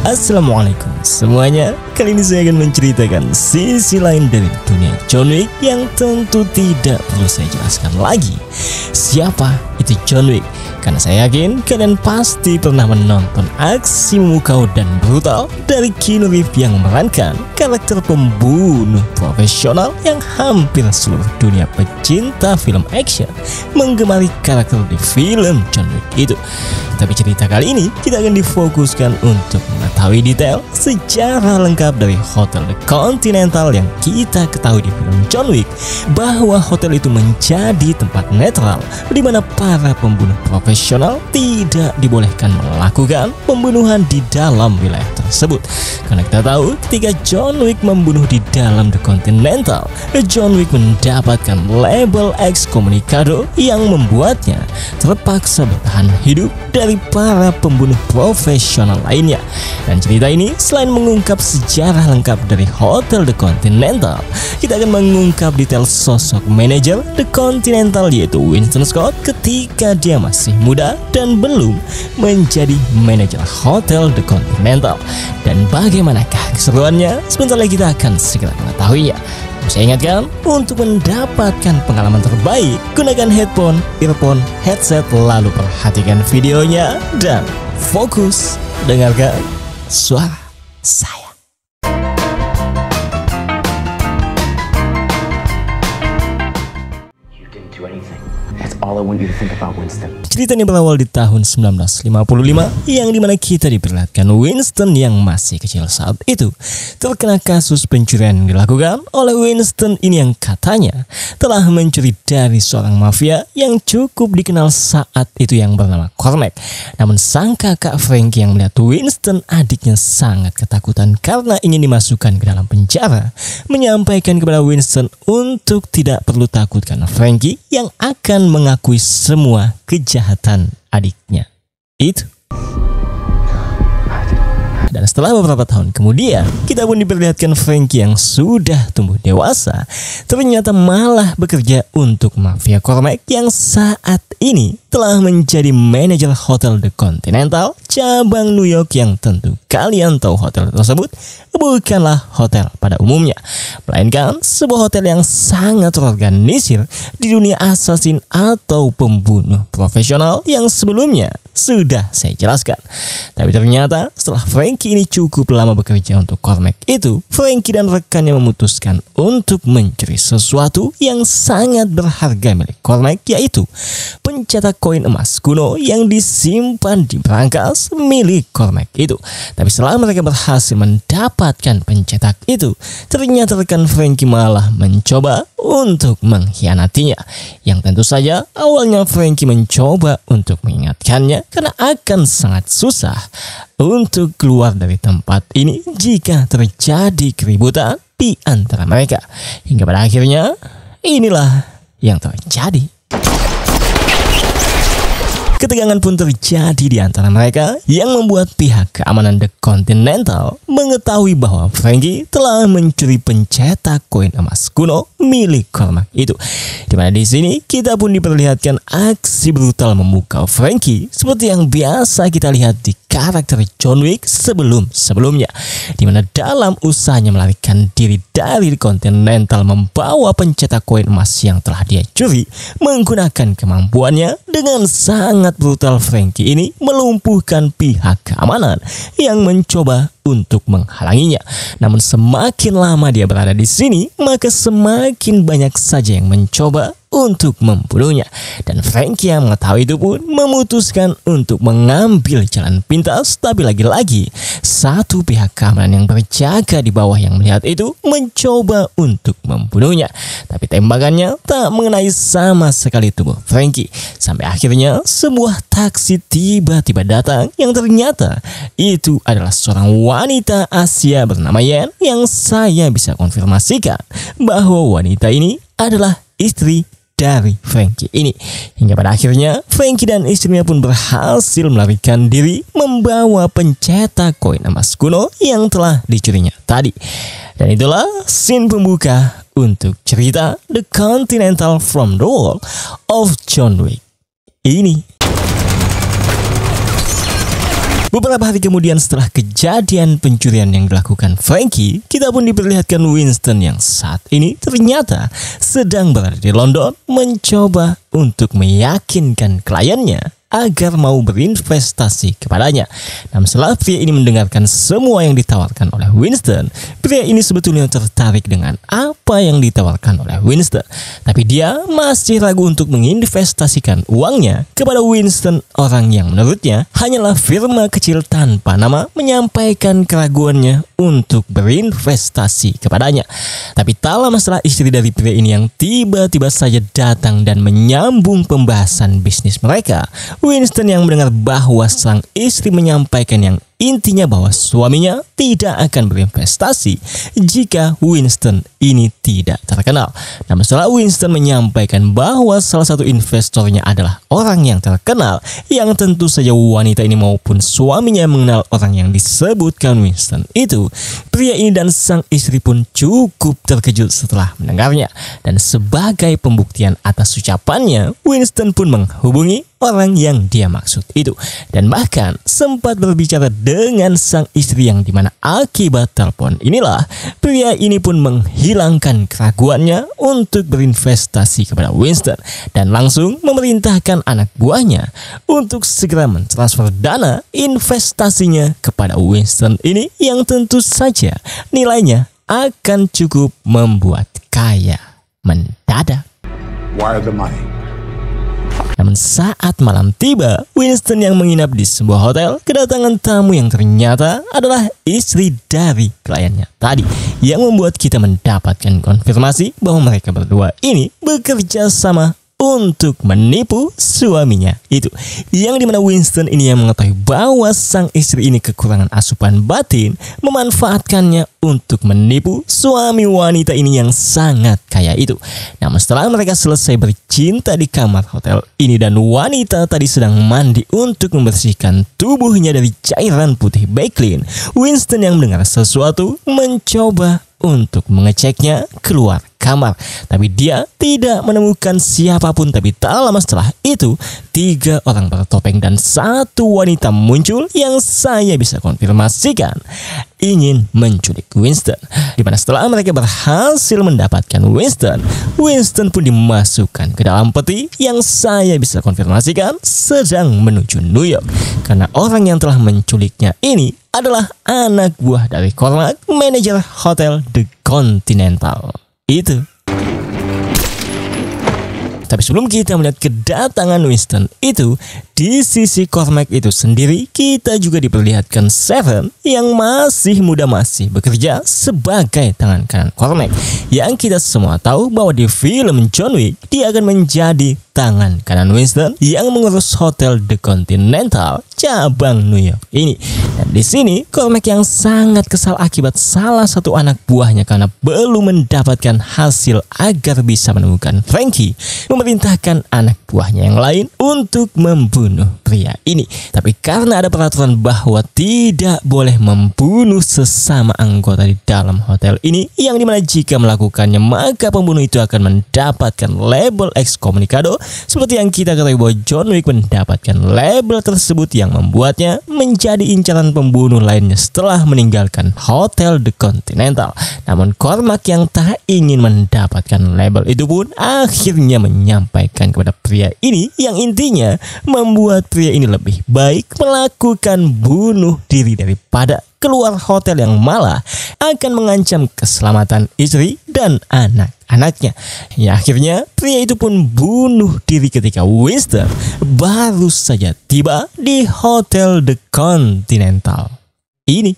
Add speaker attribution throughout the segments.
Speaker 1: Assalamualaikum semuanya. Kali ini saya akan menceritakan sisi lain dari dunia John Wick yang tentu tidak perlu saya jelaskan lagi. Siapa itu John Wick? Karena saya yakin kalian pasti pernah menonton aksi memukau dan brutal dari Keanu Reeves yang memerankan karakter pembunuh profesional yang hampir seluruh dunia pecinta film action menggemari karakter di film John Wick itu. Tapi cerita kali ini kita akan difokuskan untuk mengetahui detail sejarah lengkap dari Hotel The Continental yang kita ketahui di film John Wick, bahwa hotel itu menjadi tempat netral di mana para pembunuh profesional tidak dibolehkan melakukan pembunuhan di dalam wilayah tersebut. Karena kita tahu ketika John Wick membunuh di dalam The Continental, John Wick mendapatkan label Excommunicado yang membuatnya terpaksa bertahan hidup dari para pembunuh profesional lainnya. Dan cerita ini selain mengungkap sejarah lengkap dari Hotel The Continental, kita akan mengungkap detail sosok manajer The Continental yaitu Winston Scott ketika dia masih muda dan belum menjadi manajer Hotel The Continental. Dan bagaimanakah keseruannya? Sebentar lagi kita akan segera mengetahuinya. Saya ingatkan, untuk mendapatkan pengalaman terbaik, gunakan headphone, earphone, headset, lalu perhatikan videonya dan fokus dengarkan suara saya.
Speaker 2: You didn't do anything. That's all I want you to think about, Winston.
Speaker 1: Ceritanya berawal di tahun 1955 yang dimana kita diperlihatkan Winston yang masih kecil saat itu terkena kasus pencurian yang dilakukan oleh Winston ini yang katanya telah mencuri dari seorang mafia yang cukup dikenal saat itu yang bernama Cormac. Namun sang kakak Frankie yang melihat Winston adiknya sangat ketakutan karena ingin dimasukkan ke dalam penjara, menyampaikan kepada Winston untuk tidak perlu takut karena Frankie yang akan mengakui semua kejahatan adiknya itu. Dan setelah beberapa tahun kemudian, kita pun diperlihatkan Frankie yang sudah tumbuh dewasa ternyata malah bekerja untuk mafia Cormac yang saat ini telah menjadi manajer Hotel The Continental cabang New York, yang tentu kalian tahu hotel tersebut bukanlah hotel pada umumnya, melainkan sebuah hotel yang sangat terorganisir di dunia assassin atau pembunuh profesional yang sebelumnya sudah saya jelaskan. Tapi ternyata setelah Frankie ini cukup lama bekerja untuk Cormac itu, Frankie dan rekannya memutuskan untuk mencuri sesuatu yang sangat berharga milik Cormac, yaitu pencetak koin emas kuno yang disimpan di brankas milik Cormac itu. Tapi setelah mereka berhasil mendapatkan pencetak itu, ternyata rekan Frankie malah mencoba untuk mengkhianatinya. Yang tentu saja awalnya Frankie mencoba untuk mengingatkannya karena akan sangat susah untuk keluar dari tempat ini jika terjadi keributan di antara mereka. Hingga pada akhirnya inilah yang terjadi. Ketegangan pun terjadi di antara mereka yang membuat pihak keamanan The Continental mengetahui bahwa Frankie telah mencuri pencetak koin emas kuno milik Cormac itu. Dimana di sini kita pun diperlihatkan aksi brutal memukau Frankie seperti yang biasa kita lihat di karakter John Wick sebelumnya, dimana dalam usahanya melarikan diri dari The Continental membawa pencetak koin emas yang telah dia curi menggunakan kemampuannya dengan sangat brutal, Frankie ini melumpuhkan pihak keamanan yang mencoba untuk menghalanginya. Namun semakin lama dia berada di sini, maka semakin banyak saja yang mencoba untuk membunuhnya. Dan Frankie yang mengetahui itu pun memutuskan untuk mengambil jalan pintas. Tapi lagi-lagi satu pihak keamanan yang berjaga di bawah yang melihat itu mencoba untuk membunuhnya. Tapi tembakannya tak mengenai sama sekali tubuh Frankie. Sampai akhirnya sebuah taksi tiba-tiba datang yang ternyata itu adalah seorang wanita Asia bernama Yen, yang saya bisa konfirmasikan bahwa wanita ini adalah istri dari Frankie ini. Hingga pada akhirnya Frankie dan istrinya pun berhasil melarikan diri membawa pencetak koin emas kuno yang telah dicurinya tadi. Dan itulah scene pembuka untuk cerita The Continental from the World of John Wick ini. Beberapa hari kemudian setelah kejadian pencurian yang dilakukan Frankie, kita pun diperlihatkan Winston yang saat ini ternyata sedang berada di London mencoba untuk meyakinkan kliennya agar mau berinvestasi kepadanya. Namun setelah pria ini mendengarkan semua yang ditawarkan oleh Winston, pria ini sebetulnya tertarik dengan apa yang ditawarkan oleh Winston. Tapi dia masih ragu untuk menginvestasikan uangnya kepada Winston, orang yang menurutnya hanyalah firma kecil tanpa nama, menyampaikan keraguannya untuk berinvestasi kepadanya. Tapi tak lama setelah istri dari pria ini yang tiba-tiba saja datang dan menyambung pembahasan bisnis mereka, Winston yang mendengar bahwa sang istri menyampaikan yang intinya bahwa suaminya tidak akan berinvestasi jika Winston ini tidak terkenal. Namun setelah Winston menyampaikan bahwa salah satu investornya adalah orang yang terkenal, yang tentu saja wanita ini maupun suaminya mengenal orang yang disebutkan Winston itu, pria ini dan sang istri pun cukup terkejut setelah mendengarnya. Dan sebagai pembuktian atas ucapannya, Winston pun menghubungi orang yang dia maksud itu, dan bahkan sempat berbicara dengan sang istri, yang dimana akibat telepon inilah pria ini pun menghilangkan keraguannya untuk berinvestasi kepada Winston dan langsung memerintahkan anak buahnya untuk segera mentransfer dana investasinya kepada Winston ini, yang tentu saja nilainya akan cukup membuat kaya mendadak.
Speaker 3: Wire the money.
Speaker 1: Namun saat malam tiba, Winston yang menginap di sebuah hotel kedatangan tamu yang ternyata adalah istri dari kliennya tadi, yang membuat kita mendapatkan konfirmasi bahwa mereka berdua ini bekerja sama untuk menipu suaminya itu, yang dimana Winston ini yang mengetahui bahwa sang istri ini kekurangan asupan batin, memanfaatkannya untuk menipu suami wanita ini yang sangat kaya itu. Namun setelah mereka selesai bercinta di kamar hotel ini dan wanita tadi sedang mandi untuk membersihkan tubuhnya dari cairan putih Backlin, Winston yang mendengar sesuatu mencoba untuk mengeceknya keluar kamar, tapi dia tidak menemukan siapapun. Tapi tak lama setelah itu 3 orang bertopeng dan 1 wanita muncul yang saya bisa konfirmasikan ingin menculik Winston. Dimana setelah mereka berhasil mendapatkan Winston pun dimasukkan ke dalam peti yang saya bisa konfirmasikan sedang menuju New York, karena orang yang telah menculiknya ini adalah anak buah dari Cormac, manajer hotel The Continental itu. Tapi sebelum kita melihat kedatangan Winston itu, di sisi Cormac itu sendiri kita juga diperlihatkan Seven yang masih muda, masih bekerja sebagai tangan kanan Cormac, yang kita semua tahu bahwa di film John Wick dia akan menjadi tangan kanan Winston yang mengurus hotel The Continental cabang New York ini. Dan di sini Cormac yang sangat kesal akibat salah satu anak buahnya karena belum mendapatkan hasil agar bisa menemukan Frankie, memerintahkan anak buahnya yang lain untuk membunuh pria ini. Tapi karena ada peraturan bahwa tidak boleh membunuh sesama anggota di dalam hotel ini, yang dimana jika melakukannya maka pembunuh itu akan mendapatkan label excommunicado, seperti yang kita ketahui bahwa John Wick mendapatkan label tersebut yang membuatnya menjadi incaran pembunuh lainnya setelah meninggalkan hotel The Continental. Namun Cormac yang tak ingin mendapatkan label itu pun akhirnya menyampaikan kepada pria ini, yang intinya membuat pria ini lebih baik melakukan bunuh diri daripada keluar hotel yang malah akan mengancam keselamatan istri dan anak-anaknya. Ya, akhirnya pria itu pun bunuh diri ketika Winston baru saja tiba di hotel The Continental ini.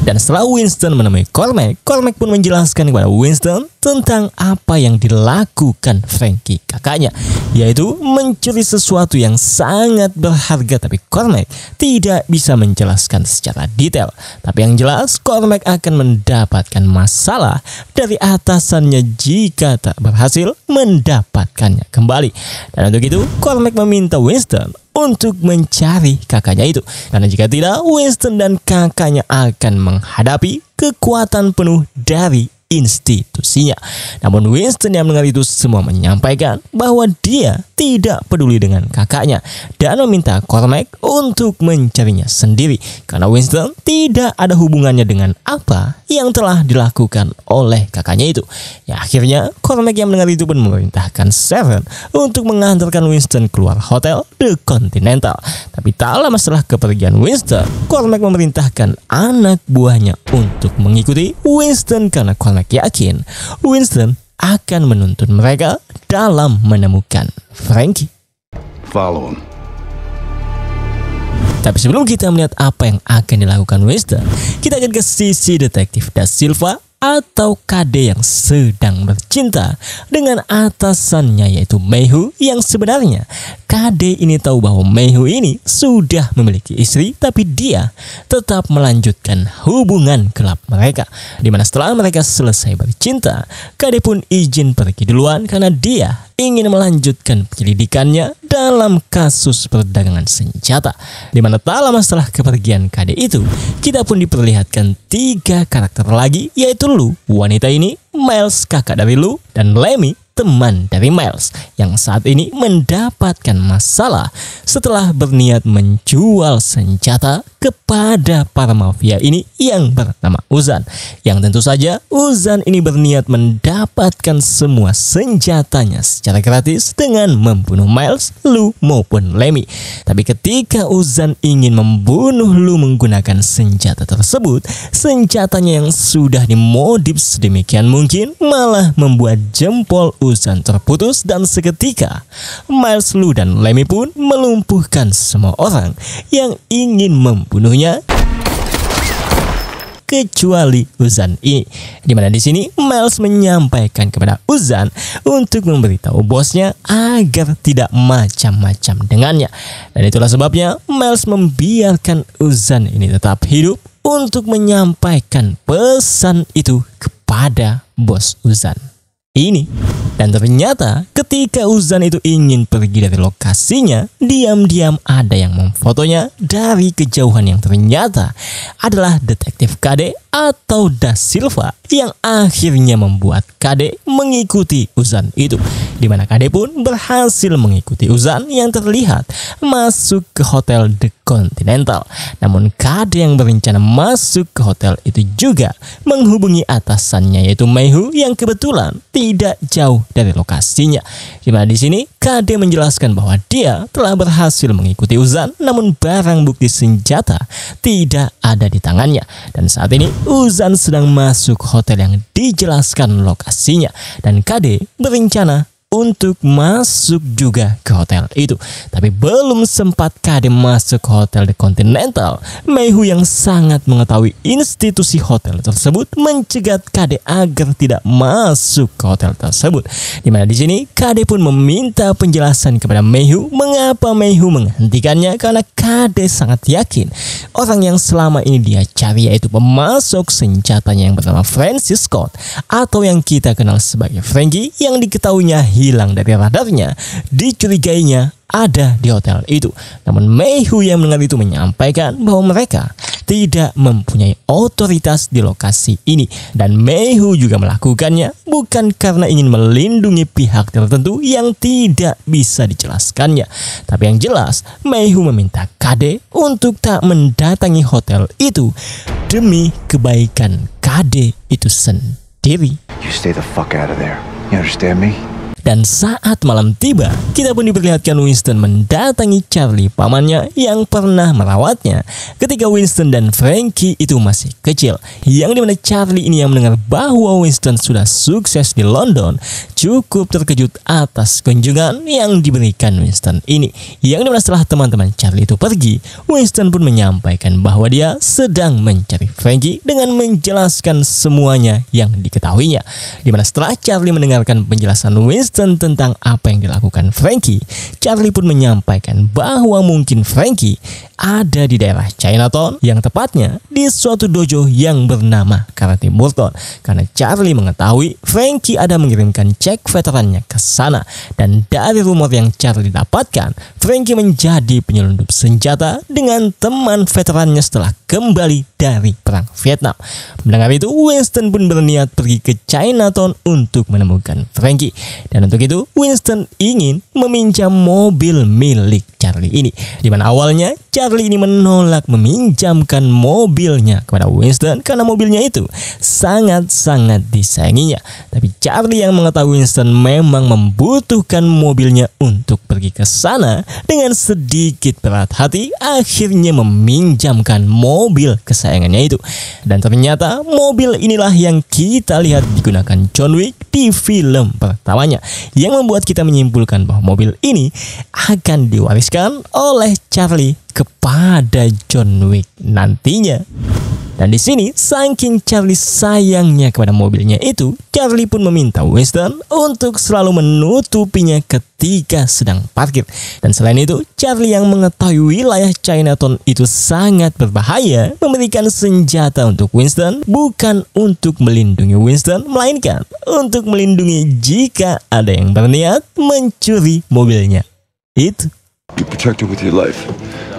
Speaker 1: Dan setelah Winston menemui Cormac pun menjelaskan kepada Winston tentang apa yang dilakukan Frankie kakaknya, yaitu mencuri sesuatu yang sangat berharga. Tapi Cormac tidak bisa menjelaskan secara detail. Tapi yang jelas Cormac akan mendapatkan masalah dari atasannya jika tak berhasil mendapatkannya kembali. Dan untuk itu Cormac meminta Winston untuk mencari kakaknya itu, karena jika tidak Winston dan kakaknya akan menghadapi kekuatan penuh dari institusi mengeksekusinya. Namun Winston yang mendengar itu semua menyampaikan bahwa dia tidak peduli dengan kakaknya dan meminta Cormac untuk mencarinya sendiri karena Winston tidak ada hubungannya dengan apa yang telah dilakukan oleh kakaknya itu. Ya, akhirnya Cormac yang mendengar itu pun memerintahkan Seven untuk mengantarkan Winston keluar hotel The Continental. Tapi tak lama setelah kepergian Winston, Cormac memerintahkan anak buahnya untuk mengikuti Winston karena Cormac yakin Winston akan menuntun mereka dalam menemukan Frankie.
Speaker 3: Follow him.
Speaker 1: Tapi sebelum kita melihat apa yang akan dilakukan Winston, kita akan ke sisi detektif Da Silva atau KD yang sedang bercinta dengan atasannya yaitu Mayhew, yang sebenarnya KD ini tahu bahwa Mayhew ini sudah memiliki istri, tapi dia tetap melanjutkan hubungan gelap mereka. Dimana setelah mereka selesai bercinta, KD pun izin pergi duluan karena dia ingin melanjutkan penyelidikannya dalam kasus perdagangan senjata. Dimana tak lama setelah kepergian KD itu, kita pun diperlihatkan 3 karakter lagi, yaitu Lou, wanita ini, Miles, kakak dari Lou, dan Lemmy, teman dari Miles, yang saat ini mendapatkan masalah setelah berniat menjual senjata kepada para mafia ini yang bernama Uzan. Yang tentu saja Uzan ini berniat mendapatkan semua senjatanya secara gratis dengan membunuh Miles, Lou maupun Lemmy. Tapi ketika Uzan ingin membunuh Lou menggunakan senjata tersebut, senjatanya yang sudah dimodif sedemikian mungkin malah membuat jempol Uzan terputus dan seketika Miles, Lou, dan Lemmy pun melumpuhkan semua orang yang ingin membunuhnya kecuali Uzan ini. Dimana di sini Miles menyampaikan kepada Uzan untuk memberitahu bosnya agar tidak macam-macam dengannya. Dan itulah sebabnya Miles membiarkan Uzan ini tetap hidup untuk menyampaikan pesan itu kepada bos Uzan ini. Dan ternyata ketika Uzan itu ingin pergi dari lokasinya, diam-diam ada yang memfotonya dari kejauhan yang ternyata adalah detektif KD atau Da Silva yang akhirnya membuat KD mengikuti Uzan itu. Dimana KD pun berhasil mengikuti Uzan yang terlihat masuk ke hotel The Continental. Namun KD yang berencana masuk ke hotel itu juga menghubungi atasannya yaitu Mayhew yang kebetulan tidak jauh dari lokasinya. Dimana di sini KD menjelaskan bahwa dia telah berhasil mengikuti Uzan, namun barang bukti senjata tidak ada di tangannya. Dan saat ini Uzan sedang masuk hotel yang dijelaskan lokasinya, dan KD berencana untuk masuk juga ke hotel itu. Tapi belum sempat KD masuk ke hotel The Continental, Mayhew yang sangat mengetahui institusi hotel tersebut mencegat KD agar tidak masuk ke hotel tersebut. Dimana di sini KD pun meminta penjelasan kepada Mayhew mengapa Mayhew menghentikannya, karena KD sangat yakin orang yang selama ini dia cari yaitu pemasok senjatanya yang bernama Francis Scott atau yang kita kenal sebagai Frankie, yang diketahuinya hilang dari radarnya, dicurigainya ada di hotel itu. Namun Mayhew yang mendengar itu menyampaikan bahwa mereka tidak mempunyai otoritas di lokasi ini, dan Mayhew juga melakukannya bukan karena ingin melindungi pihak tertentu yang tidak bisa dijelaskannya. Tapi yang jelas Mayhew meminta KD untuk tak mendatangi hotel itu demi kebaikan KD itu sendiri.
Speaker 3: You stay the fuck out of there. You understand me?
Speaker 1: Dan saat malam tiba, kita pun diperlihatkan Winston mendatangi Charlie, pamannya yang pernah merawatnya ketika Winston dan Frankie itu masih kecil. Yang dimana Charlie ini yang mendengar bahwa Winston sudah sukses di London cukup terkejut atas kunjungan yang diberikan Winston ini. Yang dimana setelah teman-teman Charlie itu pergi, Winston pun menyampaikan bahwa dia sedang mencari Frankie dengan menjelaskan semuanya yang diketahuinya. Dimana setelah Charlie mendengarkan penjelasan Winston, Winston tentang apa yang dilakukan Frankie, Charlie pun menyampaikan bahwa mungkin Frankie ada di daerah Chinatown, yang tepatnya di suatu dojo yang bernama Karate Burton. Karena Charlie mengetahui Frankie ada mengirimkan cek veterannya ke sana, dan dari rumor yang Charlie dapatkan, Frankie menjadi penyelundup senjata dengan teman veterannya setelah kembali dari perang Vietnam. Mendengar itu, Winston pun berniat pergi ke Chinatown untuk menemukan Frankie, dan untuk itu Winston ingin meminjam mobil milik Charlie ini, di mana awalnya Charlie ini menolak meminjamkan mobilnya kepada Winston karena mobilnya itu sangat-sangat disayanginya. Tapi Charlie yang mengetahui Winston memang membutuhkan mobilnya untuk pergi ke sana, dengan sedikit berat hati akhirnya meminjamkan mobil kesayangannya itu. Dan ternyata mobil inilah yang kita lihat digunakan John Wick di film pertamanya, yang membuat kita menyimpulkan bahwa mobil ini akan diwariskan oleh Charlie kepada John Wick nantinya. Dan di sini, saking Charlie sayangnya kepada mobilnya itu, Charlie pun meminta Winston untuk selalu menutupinya ketika sedang parkir. Dan selain itu, Charlie yang mengetahui wilayah Chinatown itu sangat berbahaya, memberikan senjata untuk Winston bukan untuk melindungi Winston, melainkan untuk melindungi jika ada yang berniat mencuri mobilnya itu.
Speaker 3: You protect her with your life,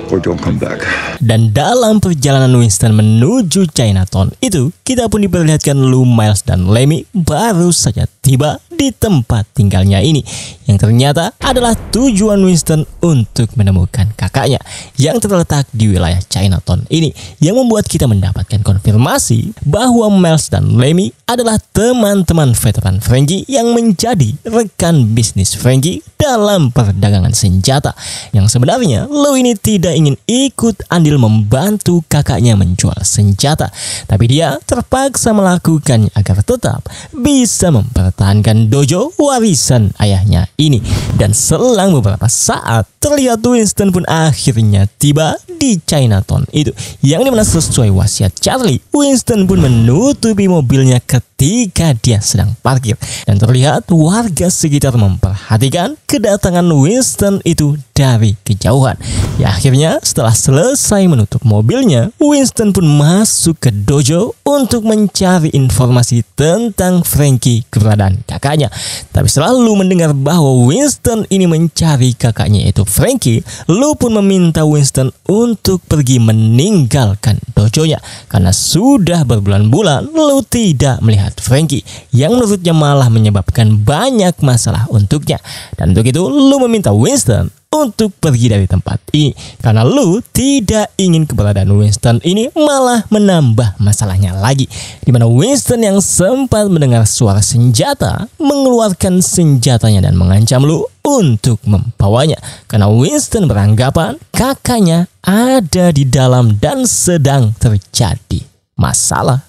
Speaker 3: or don't come back.
Speaker 1: Dan dalam perjalanan Winston menuju Chinatown itu, kita pun diperlihatkan Lou, Miles, dan Lemmy baru saja tiba di tempat tinggalnya ini, yang ternyata adalah tujuan Winston untuk menemukan kakaknya yang terletak di wilayah Chinatown ini, yang membuat kita mendapatkan konfirmasi bahwa Miles dan Lemmy adalah teman-teman veteran Frankie yang menjadi rekan bisnis Frankie dalam perdagangan senjata, yang sebenarnya Lou ini tidak ingin ikut andil membantu kakaknya menjual senjata, tapi dia terpaksa melakukannya agar tetap bisa mempertahankan dojo warisan ayahnya ini. Dan selang beberapa saat, terlihat Winston pun akhirnya tiba di Chinatown itu, yang dimana sesuai wasiat Charlie, Winston pun menutupi mobilnya ketika dia sedang parkir, dan terlihat warga sekitar memperhatikan kedatangan Winston itu dari kejauhan. Ya, akhirnya setelah selesai menutup mobilnya, Winston pun masuk ke dojo untuk mencari informasi tentang Frankie, keberadaan kakaknya. Tapi selalu mendengar bahwa Winston ini mencari kakaknya yaitu Frankie, Lou pun meminta Winston untuk pergi meninggalkan dojonya karena sudah berbulan-bulan Lou tidak melihat Frankie, yang menurutnya malah menyebabkan banyak masalah untuknya. Dan untuk itu Lou meminta Winston untuk pergi dari tempat ini karena Lou tidak ingin keberadaan Winston ini malah menambah masalahnya lagi, dimana Winston yang sempat mendengar suara senjata mengeluarkan senjatanya dan mengancam Lou untuk membawanya karena Winston beranggapan kakaknya ada di dalam dan sedang terjadi masalah.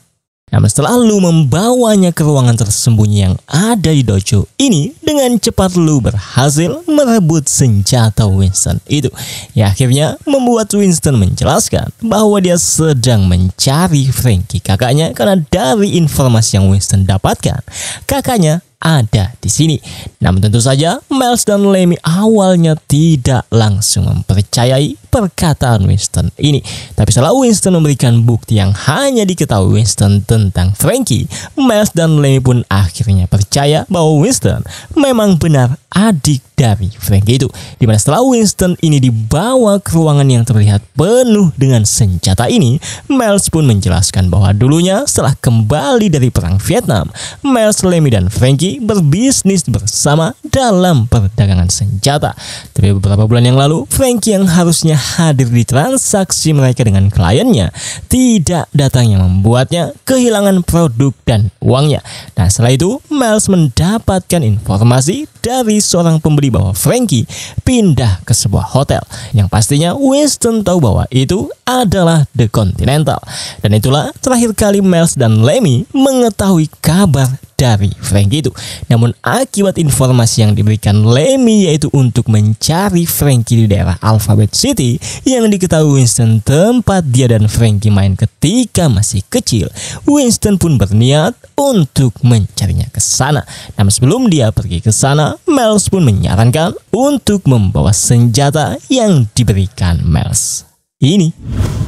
Speaker 1: Namun setelah Lou membawanya ke ruangan tersembunyi yang ada di dojo ini, dengan cepat Lou berhasil merebut senjata Winston itu. Ya, akhirnya membuat Winston menjelaskan bahwa dia sedang mencari Frankie, kakaknya, karena dari informasi yang Winston dapatkan, kakaknya ada di sini. Namun tentu saja Miles dan Lemmy awalnya tidak langsung mempercayai perkataan Winston ini. Tapi setelah Winston memberikan bukti yang hanya diketahui Winston tentang Frankie, Miles dan Lemmy pun akhirnya percaya bahwa Winston memang benar adik dari Frankie itu. Dimana setelah Winston ini dibawa ke ruangan yang terlihat penuh dengan senjata ini, Miles pun menjelaskan bahwa dulunya setelah kembali dari perang Vietnam, Miles, Lemmy, dan Frankie berbisnis bersama dalam perdagangan senjata. Tapi beberapa bulan yang lalu, Frankie yang harusnya hadir di transaksi mereka dengan kliennya tidak datang, yang membuatnya kehilangan produk dan uangnya. Dan setelah itu, Miles mendapatkan informasi dari seorang pembeli bahwa Frankie pindah ke sebuah hotel, yang pastinya Winston tahu bahwa itu adalah The Continental. Dan itulah terakhir kali Miles dan Lemmy mengetahui kabar dari Frankie itu. Namun akibat informasi yang diberikan Lemmy yaitu untuk mencari Frankie di daerah Alphabet City, yang diketahui Winston tempat dia dan Frankie main ketika masih kecil, Winston pun berniat untuk mencarinya ke sana. Namun sebelum dia pergi ke sana, maka Miles pun menyarankan untuk membawa senjata yang diberikan Miles ini.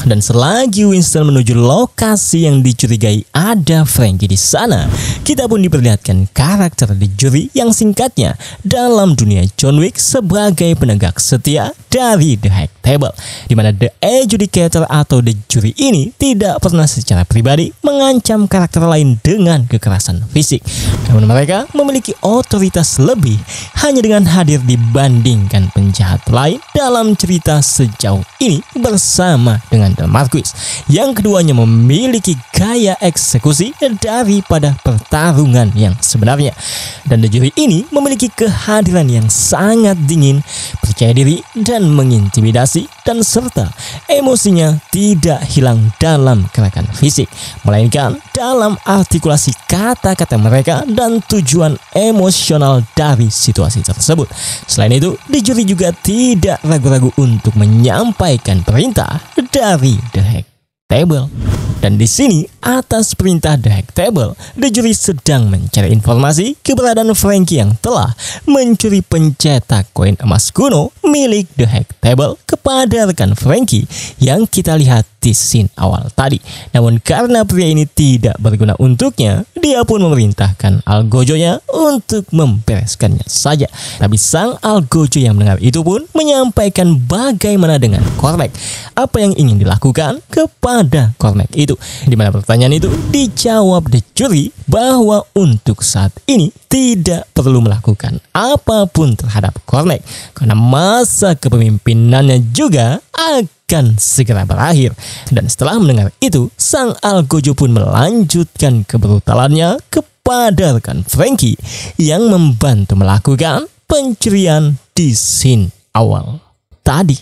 Speaker 1: Dan selagi Winston menuju lokasi yang dicurigai ada Frankie di sana, kita pun diperlihatkan karakter The Jury yang singkatnya dalam dunia John Wick sebagai penegak setia dari The Hack Table, di mana The Adjudicator atau The Jury ini tidak pernah secara pribadi mengancam karakter lain dengan kekerasan fisik, namun mereka memiliki otoritas lebih hanya dengan hadir dibandingkan penjahat lain dalam cerita sejauh ini bersama dengan The Marquis, yang keduanya memiliki gaya eksekusi daripada pertarungan yang sebenarnya. Dan The Jury ini memiliki kehadiran yang sangat dingin, percaya diri dan mengintimidasi, dan serta emosinya tidak hilang dalam gerakan fisik, melainkan dalam artikulasi kata-kata mereka dan tujuan emosional dari situasi tersebut. Selain itu, The Jury juga tidak ragu-ragu untuk menyampaikan perintah dari The Hack Table. Dan di sini, atas perintah The Hack Table, The Jury sedang mencari informasi keberadaan Frankie yang telah mencuri pencetak koin emas kuno milik The Hack Table kepada rekan Frankie yang kita lihat di scene awal tadi. Namun karena pria ini tidak berguna untuknya, dia pun memerintahkan algojonya untuk membereskannya saja. Tapi sang algojo yang mendengar itu pun menyampaikan bagaimana dengan Cormac, apa yang ingin dilakukan kepada Cormac itu. Di mana pertanyaan itu dijawab The Jury bahwa untuk saat ini tidak perlu melakukan apapun terhadap Cormac karena masa kepemimpinannya juga akan segera berakhir. Dan setelah mendengar itu, sang algojo pun melanjutkan kebrutalannya kepada rekan Frankie yang membantu melakukan pencurian di scene awal tadi.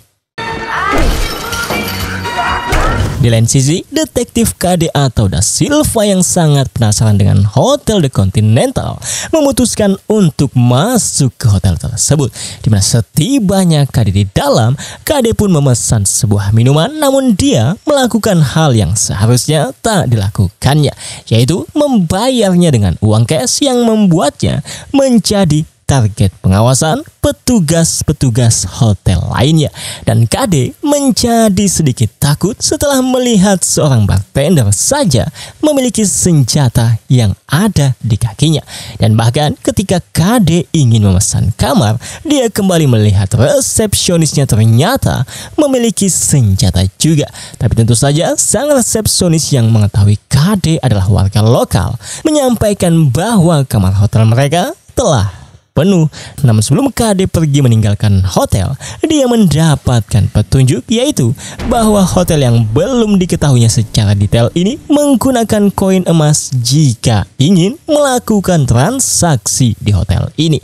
Speaker 1: Di lain sisi, detektif KD atau Da Silva yang sangat penasaran dengan Hotel The Continental memutuskan untuk masuk ke hotel tersebut. Dimana setibanya KD di dalam, KD pun memesan sebuah minuman, namun dia melakukan hal yang seharusnya tak dilakukannya, yaitu membayarnya dengan uang cash yang membuatnya menjadi target pengawasan petugas-petugas hotel lainnya. Dan KD menjadi sedikit takut setelah melihat seorang bartender saja memiliki senjata yang ada di kakinya. Dan bahkan ketika KD ingin memesan kamar, dia kembali melihat resepsionisnya ternyata memiliki senjata juga. Tapi tentu saja sang resepsionis yang mengetahui KD adalah warga lokal menyampaikan bahwa kamar hotel mereka telah penuh. Namun sebelum KD pergi meninggalkan hotel, dia mendapatkan petunjuk, yaitu bahwa hotel yang belum diketahuinya secara detail ini menggunakan koin emas jika ingin melakukan transaksi di hotel ini.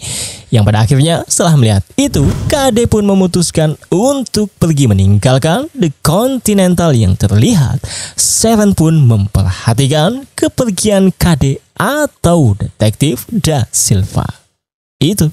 Speaker 1: Yang pada akhirnya setelah melihat itu, KD pun memutuskan untuk pergi meninggalkan The Continental yang terlihat Sharon pun memperhatikan kepergian KD atau detektif Da Silva itu.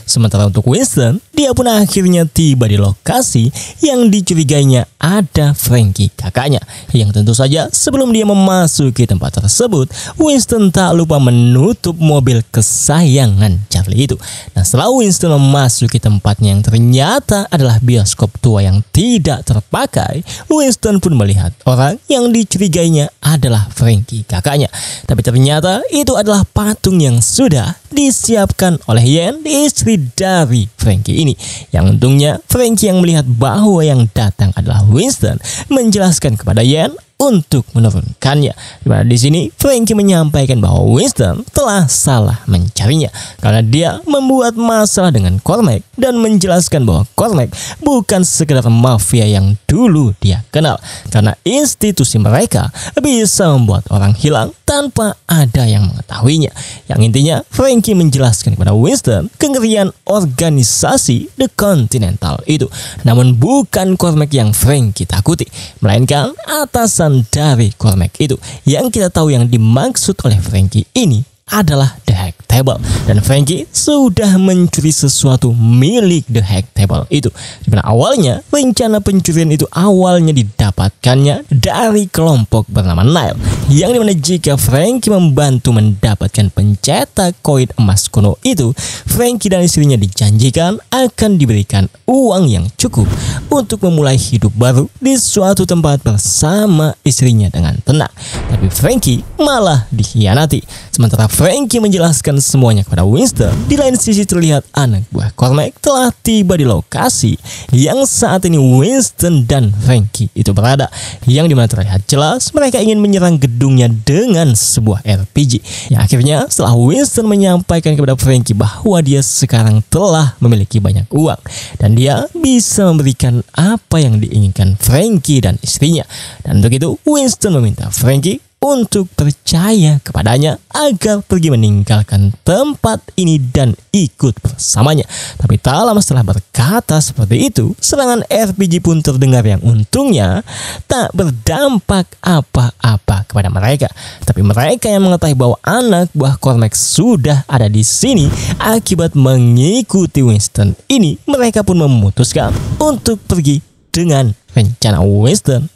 Speaker 1: Sementara untuk Winston, dia pun akhirnya tiba di lokasi yang dicurigainya ada Frankie, kakaknya. Yang tentu saja sebelum dia memasuki tempat tersebut, Winston tak lupa menutup mobil kesayangan Charlie itu. Nah, setelah Winston memasuki tempatnya yang ternyata adalah bioskop tua yang tidak terpakai, Winston pun melihat orang yang dicurigainya adalah Frankie, kakaknya. Tapi ternyata itu adalah patung yang sudah disiapkan oleh Yen, istri dari Frankie ini. Yang untungnya Frankie yang melihat bahwa yang datang adalah Winston menjelaskan kepada Yen untuk menurunkannya. Dimana di sini Frankie menyampaikan bahwa Winston telah salah mencarinya karena dia membuat masalah dengan Cormac dan menjelaskan bahwa Cormac bukan sekedar mafia yang dulu dia kenal, karena institusi mereka bisa membuat orang hilang tanpa ada yang mengetahuinya. Yang intinya Frankie menjelaskan kepada Winston kengerian organisasi The Continental itu. Namun bukan Cormac yang Frankie takuti, melainkan atasan dari Cormac itu. Yang kita tahu yang dimaksud oleh Frankie ini adalah The Hack Table, dan Frankie sudah mencuri sesuatu milik The Hack Table itu. Dimana awalnya rencana pencurian itu awalnya didapatkannya dari kelompok bernama Nile, yang dimana jika Frankie membantu mendapatkan pencetak koin emas kuno itu, Frankie dan istrinya dijanjikan akan diberikan uang yang cukup untuk memulai hidup baru di suatu tempat bersama istrinya dengan tenang. Tapi Frankie malah dikhianati. Sementara Frankie menjelaskan semuanya kepada Winston, di lain sisi terlihat anak buah Cormac telah tiba di lokasi yang saat ini Winston dan Frankie itu berada, yang dimana terlihat jelas mereka ingin menyerang gedungnya dengan sebuah RPG. Yang akhirnya setelah Winston menyampaikan kepada Frankie bahwa dia sekarang telah memiliki banyak uang dan dia bisa memberikan apa yang diinginkan Frankie dan istrinya, dan untuk itu Winston meminta Frankie untuk percaya kepadanya agar pergi meninggalkan tempat ini dan ikut bersamanya. Tapi tak lama setelah berkata seperti itu, serangan RPG pun terdengar yang untungnya tak berdampak apa-apa kepada mereka. Tapi mereka yang mengetahui bahwa anak buah Cormac sudah ada di sini akibat mengikuti Winston ini, mereka pun memutuskan untuk pergi dengan rencana Winston.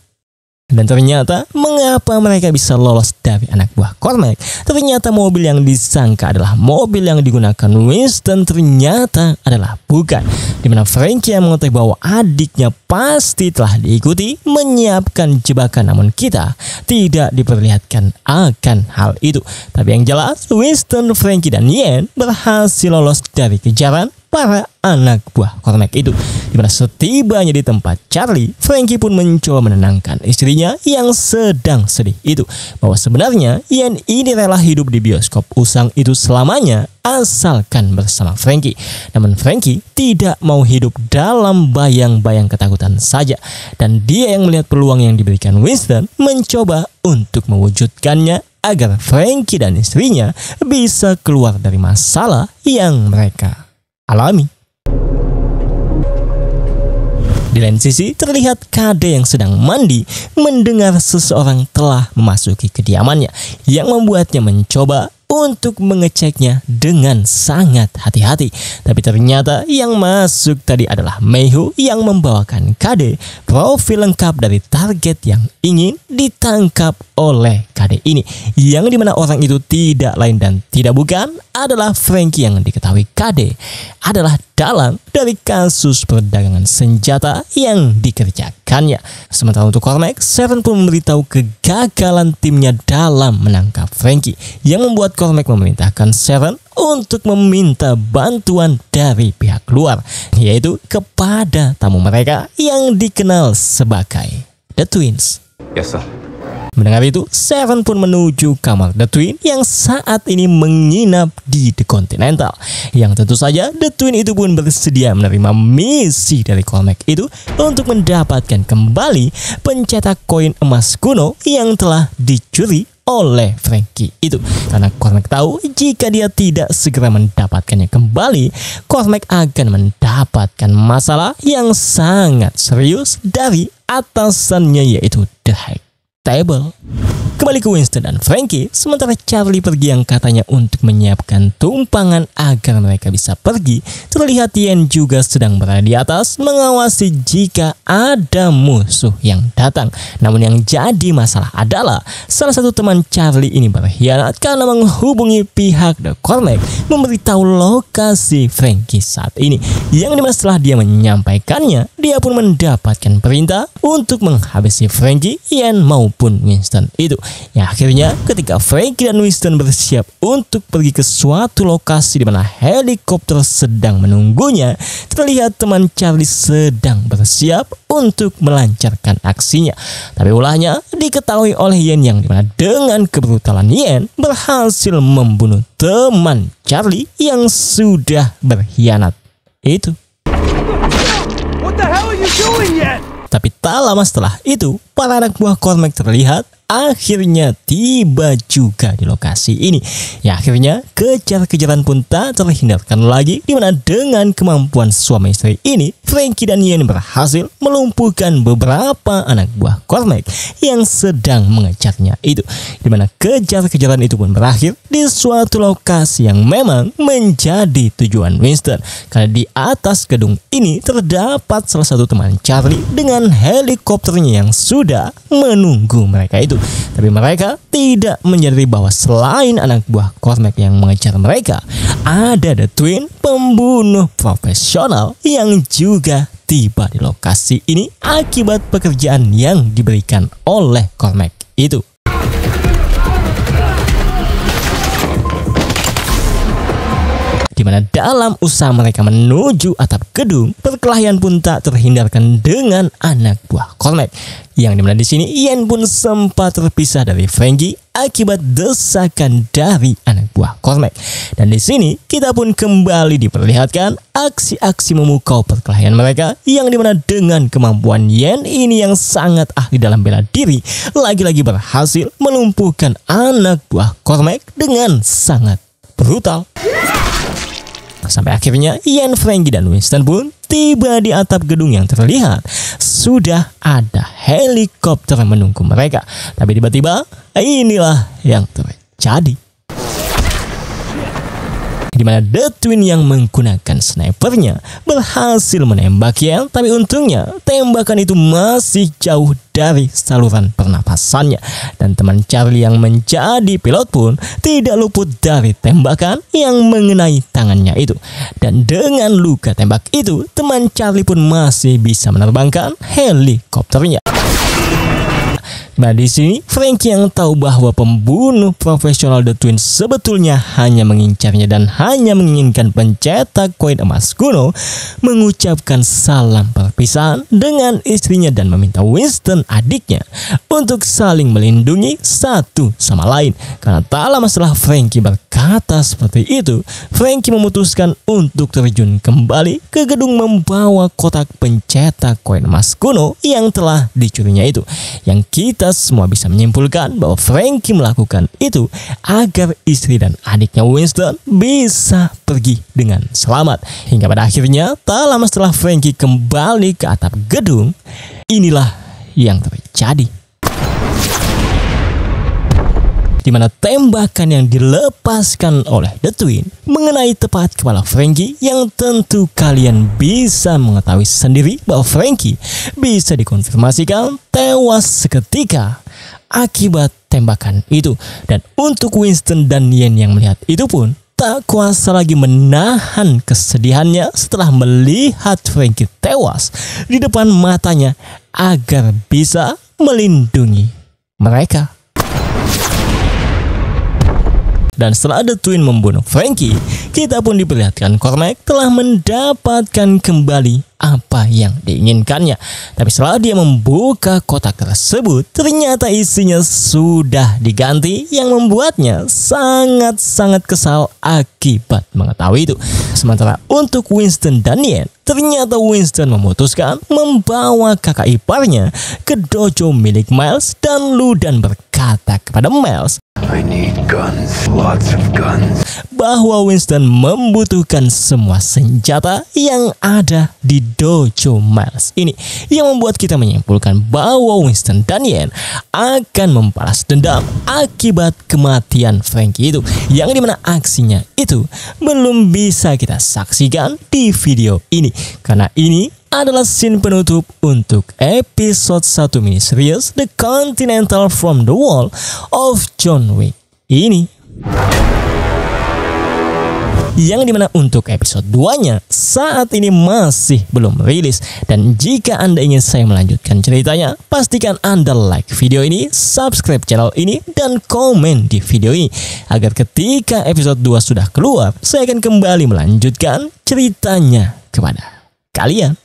Speaker 1: Dan ternyata mengapa mereka bisa lolos dari anak buah Cormac? Ternyata mobil yang disangka adalah mobil yang digunakan Winston ternyata adalah bukan. Dimana Frankie yang mengetahui bahwa adiknya pasti telah diikuti menyiapkan jebakan, namun kita tidak diperlihatkan akan hal itu. Tapi yang jelas Winston, Frankie dan Yen berhasil lolos dari kejaran para anak buah Cormac itu. Dimana setibanya di tempat Charlie, Frankie pun mencoba menenangkan istrinya yang sedang sedih itu, bahwa sebenarnya Yen ini rela hidup di bioskop usang itu selamanya asalkan bersama Frankie. Namun Frankie tidak mau hidup dalam bayang-bayang ketakutan saja, dan dia yang melihat peluang yang diberikan Winston mencoba untuk mewujudkannya agar Frankie dan istrinya bisa keluar dari masalah yang mereka alami. Di lain sisi terlihat Kade yang sedang mandi mendengar seseorang telah memasuki kediamannya, yang membuatnya mencoba untuk mengeceknya dengan sangat hati-hati. Tapi ternyata yang masuk tadi adalah Meihu yang membawakan Kade profil lengkap dari target yang ingin ditangkap oleh Kade ini, yang dimana orang itu tidak lain dan tidak bukan adalah Frankie yang diketahui Kade adalah dalang dari kasus perdagangan senjata yang dikerjakannya. Sementara untuk Cormac, Seven pun memberitahu kegagalan timnya dalam menangkap Frankie, yang membuat Cormac memerintahkan Seven untuk meminta bantuan dari pihak luar, yaitu kepada tamu mereka yang dikenal sebagai The Twins.
Speaker 2: Yes, sir.
Speaker 1: Mendengar itu, Seven pun menuju kamar The Twin yang saat ini menginap di The Continental. Yang tentu saja The Twin itu pun bersedia menerima misi dari Cormac itu untuk mendapatkan kembali pencetak koin emas kuno yang telah dicuri oleh Frankie itu. Karena Cormac tahu jika dia tidak segera mendapatkannya kembali, Cormac akan mendapatkan masalah yang sangat serius dari atasannya, yaitu The Hack Table. Kembali ke Winston dan Frankie, sementara Charlie pergi yang katanya untuk menyiapkan tumpangan agar mereka bisa pergi. Terlihat Yen juga sedang berada di atas mengawasi jika ada musuh yang datang. Namun yang jadi masalah adalah salah satu teman Charlie ini berkhianat karena menghubungi pihak The Cormac memberitahu lokasi Frankie saat ini. Yang dimana setelah dia menyampaikannya, dia pun mendapatkan perintah untuk menghabisi Frankie, Yen maupun Winston itu. Ya akhirnya ketika Frankie dan Winston bersiap untuk pergi ke suatu lokasi di mana helikopter sedang menunggunya, terlihat teman Charlie sedang bersiap untuk melancarkan aksinya. Tapi ulahnya diketahui oleh Yen, yang dimana dengan kebrutalan Yen berhasil membunuh teman Charlie yang sudah berkhianat itu.
Speaker 4: What the hell are you doing yet?
Speaker 1: Tapi tak lama setelah itu, para anak buah Cormac terlihat akhirnya tiba juga di lokasi ini. Ya, akhirnya kejar-kejaran pun tak terhindarkan lagi, dimana dengan kemampuan suami istri ini, Franky dan Ian berhasil melumpuhkan beberapa anak buah Cormac yang sedang mengejarnya itu. Dimana kejar-kejaran itu pun berakhir di suatu lokasi yang memang menjadi tujuan Winston. Karena di atas gedung ini terdapat salah satu teman Charlie dengan helikopternya yang sudah menunggu mereka itu. Tapi mereka tidak menyadari bahwa selain anak buah Cormac yang mengejar mereka, ada The Twin, pembunuh profesional yang juga tiba di lokasi ini akibat pekerjaan yang diberikan oleh Cormac itu. Di mana dalam usaha mereka menuju atap gedung, perkelahian pun tak terhindarkan dengan anak buah Cormac. Yang dimana di sini Ian pun sempat terpisah dari Franky akibat desakan dari anak buah Cormac. Dan di sini kita pun kembali diperlihatkan aksi-aksi memukau perkelahian mereka, yang dimana dengan kemampuan Ian ini yang sangat ahli dalam bela diri, lagi-lagi berhasil melumpuhkan anak buah Cormac dengan sangat brutal. Sampai akhirnya Ian, Franky, dan Winston pun tiba di atap gedung yang terlihat sudah ada helikopter menunggu mereka. Tapi tiba-tiba inilah yang terjadi. Di mana The Twin yang menggunakan snipernya berhasil menembak Ian, tapi untungnya tembakan itu masih jauh dari saluran pernapasannya. Dan teman Charlie yang menjadi pilot pun tidak luput dari tembakan yang mengenai tangannya itu. Dan dengan luka tembak itu, teman Charlie pun masih bisa menerbangkan helikopternya. Nah, di sini Franky yang tahu bahwa pembunuh profesional The Twin sebetulnya hanya mengincarnya dan hanya menginginkan pencetak koin emas kuno, mengucapkan salam perpisahan dengan istrinya dan meminta Winston, adiknya, untuk saling melindungi satu sama lain. Karena tak lama setelah Franky berkata seperti itu, Franky memutuskan untuk terjun kembali ke gedung membawa kotak pencetak koin emas kuno yang telah dicurinya itu. Yang kita semua bisa menyimpulkan bahwa Franky melakukan itu agar istri dan adiknya Winston bisa pergi dengan selamat. Hingga pada akhirnya tak lama setelah Franky kembali ke atap gedung, inilah yang terjadi. Di mana tembakan yang dilepaskan oleh The Twin mengenai tepat kepala Franky, yang tentu kalian bisa mengetahui sendiri bahwa Franky bisa dikonfirmasikan tewas seketika akibat tembakan itu. Dan untuk Winston dan Ian yang melihat itu pun tak kuasa lagi menahan kesedihannya setelah melihat Franky tewas di depan matanya agar bisa melindungi mereka. Dan setelah The Twin membunuh Franky, kita pun diperlihatkan Cormac telah mendapatkan kembali apa yang diinginkannya. Tapi setelah dia membuka kotak tersebut, ternyata isinya sudah diganti, yang membuatnya sangat-sangat kesal akibat mengetahui itu. Sementara untuk Winston dan Ian, ternyata Winston memutuskan membawa kakak iparnya ke dojo milik Miles dan Lou dan berkata kepada Miles,
Speaker 3: I need guns, lots of guns.
Speaker 1: Bahwa Winston membutuhkan semua senjata yang ada di dojo Miles ini, yang membuat kita menyimpulkan bahwa Winston dan Ian akan membalas dendam akibat kematian Franky itu, yang dimana aksinya itu belum bisa kita saksikan di video ini, karena ini adalah scene penutup untuk episode 1 miniseries The Continental from the Wall of John Wick ini. Yang dimana untuk episode 2-nya saat ini masih belum rilis. Dan jika Anda ingin saya melanjutkan ceritanya, pastikan Anda like video ini, subscribe channel ini, dan komen di video ini, agar ketika episode 2 sudah keluar, saya akan kembali melanjutkan ceritanya kepada kalian.